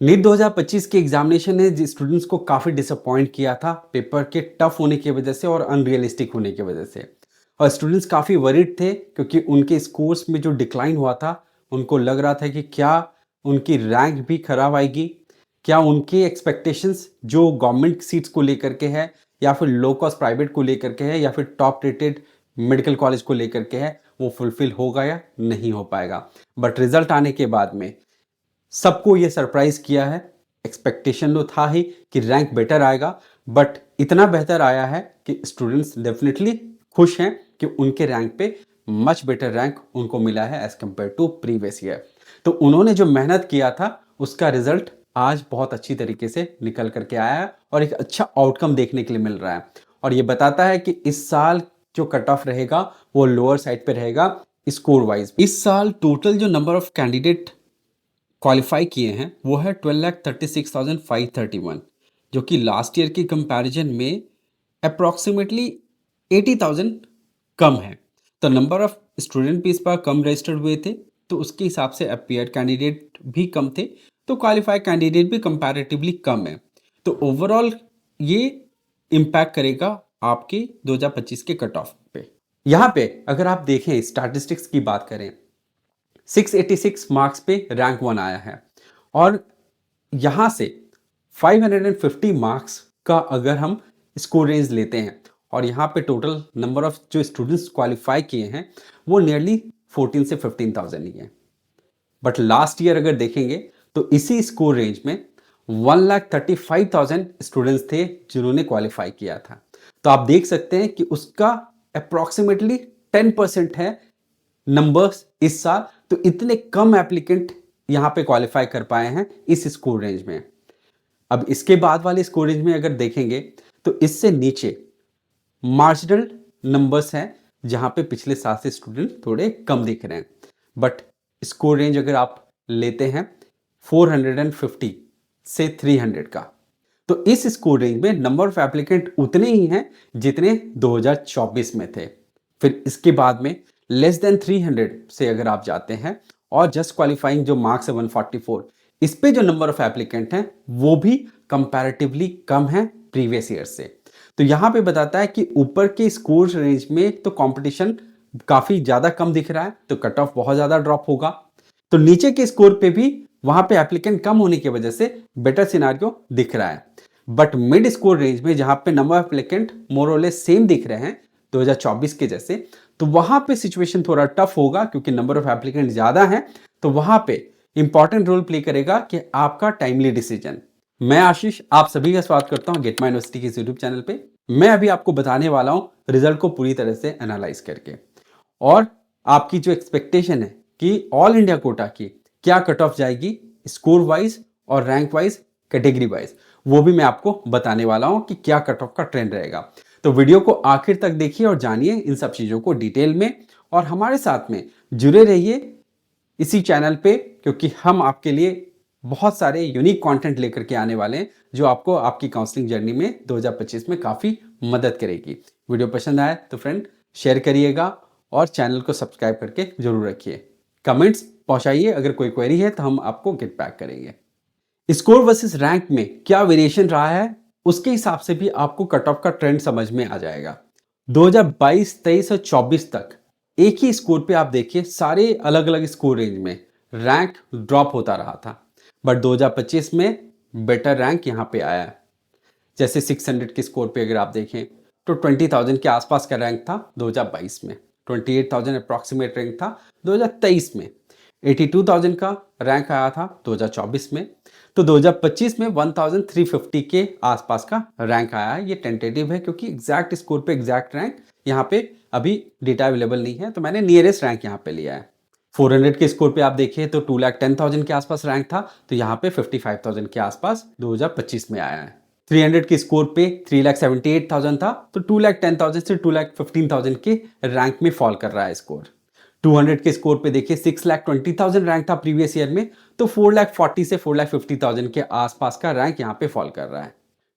NEET 2025 के examination ने students को काफ़ी डिसअपॉइंट किया था पेपर के टफ होने की वजह से और अनरियलिस्टिक होने की वजह से। और स्टूडेंट्स काफ़ी वरीड थे क्योंकि उनके स्कोर्स में जो डिक्लाइन हुआ था, उनको लग रहा था कि क्या उनकी रैंक भी खराब आएगी, क्या उनके एक्सपेक्टेशंस जो गवर्नमेंट सीट्स को लेकर के है या फिर लो कॉस्ट प्राइवेट को लेकर के है या फिर टॉप रेटेड मेडिकल कॉलेज को लेकर के है, वो फुलफिल होगा या नहीं हो पाएगा। बट रिजल्ट आने के बाद में सबको ये सरप्राइज किया है। एक्सपेक्टेशन तो था ही कि रैंक बेटर आएगा, बट इतना बेहतर आया है कि स्टूडेंट्स डेफिनेटली खुश हैं कि उनके रैंक पे मच बेटर रैंक उनको मिला है as compared to previous year. तो उन्होंने जो मेहनत किया था उसका रिजल्ट आज बहुत अच्छी तरीके से निकल करके आया है और एक अच्छा आउटकम देखने के लिए मिल रहा है। और ये बताता है कि इस साल जो कट ऑफ रहेगा वो लोअर साइड पे रहेगा स्कोर वाइज। इस साल टोटल जो नंबर ऑफ कैंडिडेट क्वालिफाई किए हैं वो है 12,36,531, जो कि लास्ट ईयर की कंपैरिजन में अप्रॉक्सीमेटली 80,000 कम है। तो नंबर ऑफ स्टूडेंट भी इस बार कम रजिस्टर्ड हुए थे, तो उसके हिसाब से अपीयर कैंडिडेट भी कम थे, तो क्वालिफाइड कैंडिडेट भी कंपैरेटिवली कम है। तो ओवरऑल ये इम्पैक्ट करेगा आपके 2025 के कट ऑफ पे। यहाँ पे अगर आप देखें स्टैटिस्टिक्स की बात करें, 686 मार्क्स पे रैंक 1 आया है और यहां से 550 मार्क्स का अगर हम स्कोर रेंज लेते हैं और यहाँ पे टोटल नंबर ऑफ जो स्टूडेंट्स क्वालिफाई किए हैं वो नियरली 14 से 15,000 ही है। बट लास्ट ईयर अगर देखेंगे तो इसी स्कोर रेंज में 1,35,000 स्टूडेंट्स थे जिन्होंने क्वालिफाई किया था। तो आप देख सकते हैं कि उसका अप्रॉक्सीमेटली 10% है नंबर्स इस साल। तो इतने कम एप्लीकेंट यहां पे क्वालिफाई कर पाए हैं इस स्कोर रेंज में। अब इसके बाद वाले स्कोर रेंज में अगर देखेंगे तो इससे नीचे मार्जिनल नंबर्स हैं जहां पे पिछले साल से स्टूडेंट थोड़े कम दिख रहे हैं। बट स्कोर रेंज अगर आप लेते हैं 450 से 300 का, तो इस स्कोर रेंज में नंबर ऑफ एप्लीकेंट उतने ही हैं जितने 2024 में थे। फिर इसके बाद में लेस देन 300 से अगर आप जाते हैं और जस्ट क्वालिफाइंग जो मार्क्स है 144, इस पे जो नंबर ऑफ एप्लीकेंट हैं वो भी कंपैरेटिवली कम है प्रीवियस ईयर से। तो यहां पे बताता है कि ऊपर के स्कोर रेंज में तो कंपटीशन काफी ज्यादा कम दिख रहा है, तो कट ऑफ बहुत ज्यादा ड्रॉप होगा। तो नीचे के स्कोर पे भी वहां पे एप्लीकेंट कम होने की वजह से बेटर सिनारियो दिख रहा है। बट मिड स्कोर रेंज में जहां पे नंबर ऑफ एप्लीकेंट मोर और लेस सेम दिख रहे हैं 2024 के जैसे, तो वहां पे सिचुएशन थोड़ा टफ होगा क्योंकि नंबर ऑफ एप्लीकेंट ज्यादा है। तो वहां पे इंपॉर्टेंट रोल प्ले करेगा कि आपका टाइमली डिसीजन। मैं आशीष आप सभी का स्वागत करता हूं गेट माय यूनिवर्सिटी के यूट्यूब चैनल पे। मैं अभी आपको बताने वाला हूं रिजल्ट को पूरी तरह से एनालाइज करके, और आपकी जो एक्सपेक्टेशन है कि ऑल इंडिया कोटा की क्या कट ऑफ जाएगी स्कोर वाइज और रैंक वाइज कैटेगरी वाइज, वो भी मैं आपको बताने वाला हूं कि क्या कट ऑफ का ट्रेंड रहेगा। तो वीडियो को आखिर तक देखिए और जानिए इन सब चीजों को डिटेल में, और हमारे साथ में जुड़े रहिए इसी चैनल पे, क्योंकि हम आपके लिए बहुत सारे यूनिक कंटेंट लेकर के आने वाले हैं जो आपको आपकी काउंसलिंग जर्नी में 2025 में काफी मदद करेगी। वीडियो पसंद आए तो फ्रेंड शेयर करिएगा और चैनल को सब्सक्राइब करके जरूर रखिए। कमेंट्स पहुंचाइए, अगर कोई क्वेरी है तो हम आपको गेट बैक करेंगे। स्कोर वर्सेस रैंक में क्या वेरिएशन रहा है उसके हिसाब से भी आपको कट ऑफ का ट्रेंड समझ में आ जाएगा। 2022, 23 और 24 तक एक ही स्कोर पे आप देखिए सारे अलग अलग स्कोर रेंज में रैंक ड्रॉप होता रहा था। बट 2025 में बेटर रैंक यहाँ पे आया है। जैसे 600 के स्कोर पे अगर आप देखें तो 20,000 के आसपास का रैंक था 2022 में, 28,000 अप्रॉक्सीमेट रैंक था 2023 में, 82,000 का रैंक आया था 2024 में। तो 2025 में 1350 के आसपास का रैंक आया है। ये टेंटेटिव है क्योंकि एग्जैक्ट स्कोर पे एग्जैक्ट रैंक यहाँ पे अभी डेटा अवेलेबल नहीं है, तो मैंने नियरेस्ट रैंक यहाँ पे लिया है। 400 के स्कोर पे आप देखिए तो 2,10,000 के आसपास रैंक था, तो यहाँ पे 55,000 के आसपास 2025 में आया है। 300 के स्कोर पे 3,78,000 था, तो 2,10,000 से 2,15,000 के रैंक में फॉल कर रहा है स्कोर। 200 के स्कोर पे देखिए 6,20,000 रैंक था प्रीवियस ईयर में, तो 4,40,000 से 4,50,000 के आसपास का रैंक यहाँ पे फॉल कर रहा है।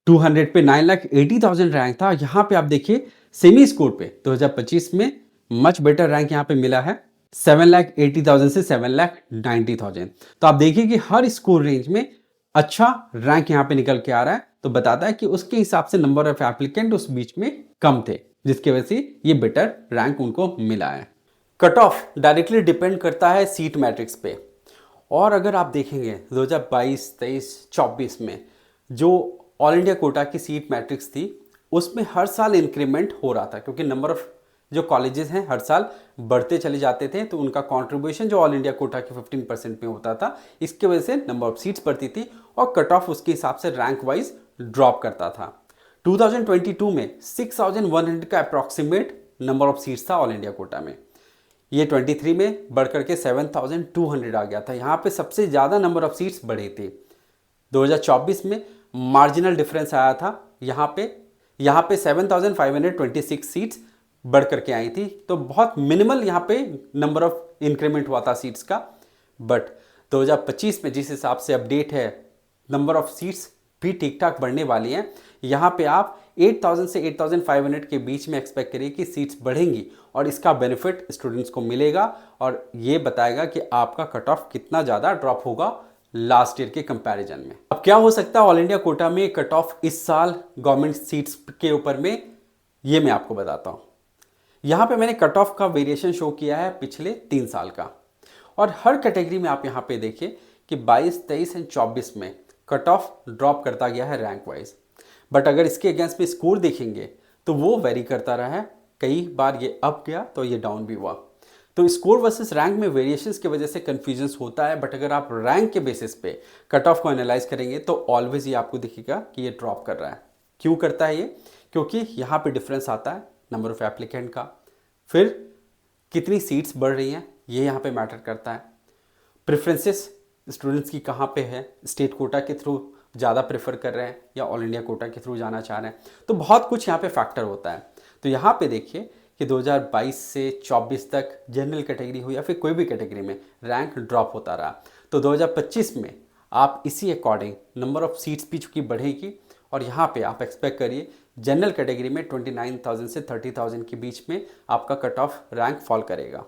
200 पे 9,80,000 रैंक था, यहाँ पे आप देखिए सेमी स्कोर पे 2025 में मच बेटर रैंक यहाँ पे मिला है 7,80,000 से 7,90,000। तो आप देखिए कि हर स्कोर रेंज में अच्छा रैंक यहाँ पे निकल के आ रहा है, तो बताता है कि उसके हिसाब से नंबर ऑफ एप्लीकेंट उस बीच में कम थे, जिसकी वजह से ये बेटर रैंक उनको मिला है। कट ऑफ डायरेक्टली डिपेंड करता है सीट मैट्रिक्स पे। और अगर आप देखेंगे 2022, 23, 24 में जो ऑल इंडिया कोटा की सीट मैट्रिक्स थी, उसमें हर साल इंक्रीमेंट हो रहा था, क्योंकि नंबर ऑफ जो कॉलेजेस हैं हर साल बढ़ते चले जाते थे, तो उनका कंट्रीब्यूशन जो ऑल इंडिया कोटा के 15% में होता था, इसके वजह से नंबर ऑफ सीट्स बढ़ती थी और कट ऑफ उसके हिसाब से रैंक वाइज ड्रॉप करता था। 2022 में 6100 का अप्रॉक्सीमेट नंबर ऑफ सीट्स था ऑल इंडिया कोटा में। ये 23 में बढ़कर के 7200 आ गया था। यहाँ पे सबसे ज़्यादा नंबर ऑफ सीट्स बढ़े थे। 2024 में मार्जिनल डिफरेंस आया था, यहाँ पे 7526 सीट्स बढ़ करके आई थी, तो बहुत मिनिमल यहाँ पे नंबर ऑफ इंक्रीमेंट हुआ था सीट्स का। बट 2025 में जिस हिसाब से अपडेट है, नंबर ऑफ सीट्स भी ठीक ठाक बढ़ने वाली हैं। यहाँ पे आप 8000 से 8500 के बीच में एक्सपेक्ट करिए कि सीट्स बढ़ेंगी और इसका बेनिफिट स्टूडेंट्स को मिलेगा और ये बताएगा कि आपका कट ऑफ कितना ज़्यादा ड्रॉप होगा लास्ट ईयर के कंपैरिजन में। अब क्या हो सकता है ऑल इंडिया कोटा में कट ऑफ इस साल गवर्नमेंट सीट्स के ऊपर में, ये मैं आपको बताता हूँ। यहाँ पे मैंने कट ऑफ का वेरिएशन शो किया है पिछले 3 साल का, और हर कैटेगरी में आप यहाँ पे देखिए कि 22, 23 एंड 24 में कट ऑफ ड्रॉप करता गया है रैंक वाइज। बट अगर इसके अगेंस्ट में स्कोर देखेंगे तो वो वेरी करता रहा है, कई बार ये अप गया तो ये डाउन भी हुआ। तो स्कोर वर्सेस रैंक में वेरिएशंस की वजह से कन्फ्यूजन्स होता है, बट अगर आप रैंक के बेसिस पे कट ऑफ को एनालाइज करेंगे तो ऑलवेज ये आपको दिखेगा कि ये ड्रॉप कर रहा है। क्यों करता है ये? क्योंकि यहाँ पे डिफरेंस आता है नंबर ऑफ एप्लीकेंट का, फिर कितनी सीट्स बढ़ रही हैं ये यहाँ पे मैटर करता है, प्रेफरेंसेस स्टूडेंट्स की कहाँ पे है, स्टेट कोटा के थ्रू ज़्यादा प्रेफर कर रहे हैं या ऑल इंडिया कोटा के थ्रू जाना चाह रहे हैं, तो बहुत कुछ यहाँ पे फैक्टर होता है। तो यहाँ पे देखिए कि 2022 से 24 तक जनरल कैटेगरी हो या फिर कोई भी कैटेगरी में रैंक ड्रॉप होता रहा। तो 2025 में आप इसी अकॉर्डिंग नंबर ऑफ सीट्स भी चूँकि बढ़ेगी, और यहाँ पे आप एक्सपेक्ट करिए जनरल कैटेगरी में 29,000 से 30,000 के बीच में आपका कट ऑफ रैंक फॉल करेगा,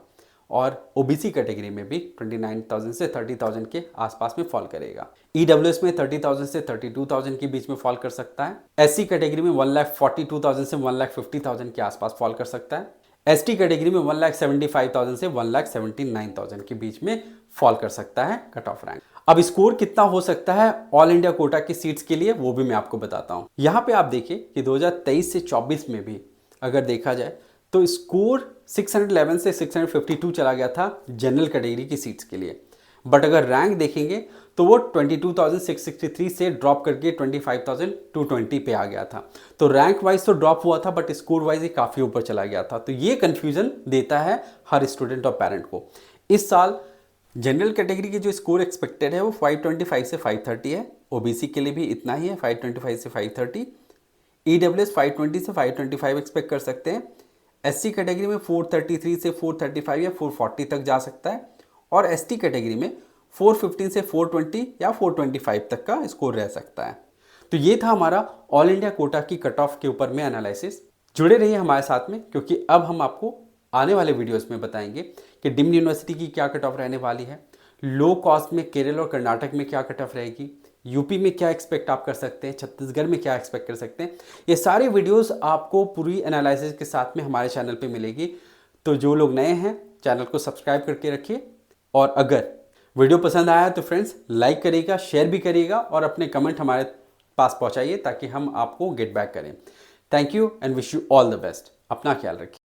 और ओबीसी कैटेगरी में भी 29,000 से 30,000 के आसपास में फॉल करेगा। ईडब्ल्यूएस में 30,000 से 32,000 के बीच में फॉल कर सकता है। एससी कैटेगरी में 1,42,000 से 1,50,000 के आसपास फॉल कर सकता है। एसटी कैटेगरी में 1,75,000 से 1,79,000 के बीच में फॉल कर सकता है कट ऑफ रैंक। अब स्कोर कितना हो सकता है ऑल इंडिया कोटा की सीट्स के लिए, वो भी मैं आपको बताता हूँ। यहाँ पे आप देखिए कि 2023 से 24 में भी अगर देखा जाए तो स्कोर 611 से 652 चला गया था जनरल कैटेगरी की सीट्स के लिए। बट अगर रैंक देखेंगे तो वो 22,663 से ड्रॉप करके 25,220 पे आ गया था। तो रैंक वाइज तो ड्रॉप हुआ था, बट स्कोर वाइज ही काफ़ी ऊपर चला गया था। तो ये कन्फ्यूजन देता है हर स्टूडेंट और पेरेंट को। इस साल जनरल कैटेगरी की जो स्कोर एक्सपेक्टेड है वो 525 से 530 है, ओबीसी के लिए भी इतना ही है, 525 से 530। ईडब्ल्यूएस 520 से 525 एक्सपेक्ट कर सकते हैं। एससी कैटेगरी में 433 से 435 या 440 तक जा सकता है, और एसटी कैटेगरी में 415 से 420 या 425 तक का स्कोर रह सकता है। तो ये था हमारा ऑल इंडिया कोटा की कट ऑफ के ऊपर में एनालिसिस। जुड़े रहिए हमारे साथ में, क्योंकि अब हम आपको आने वाले वीडियोस में बताएंगे कि डीम्ड यूनिवर्सिटी की क्या कट ऑफ रहने वाली है, लो कॉस्ट में केरल और कर्नाटक में क्या कट ऑफ रहेगी, यूपी में क्या एक्सपेक्ट आप कर सकते हैं, छत्तीसगढ़ में क्या एक्सपेक्ट कर सकते हैं। ये सारी वीडियोस आपको पूरी एनालिसिस के साथ में हमारे चैनल पे मिलेगी। तो जो लोग नए हैं चैनल को सब्सक्राइब करके रखिए, और अगर वीडियो पसंद आया तो फ्रेंड्स लाइक करिएगा, शेयर भी करिएगा और अपने कमेंट हमारे पास पहुंचाइए ताकि हम आपको गेट बैक करें। Thank you and wish you all the best. अपना ख्याल रखिए।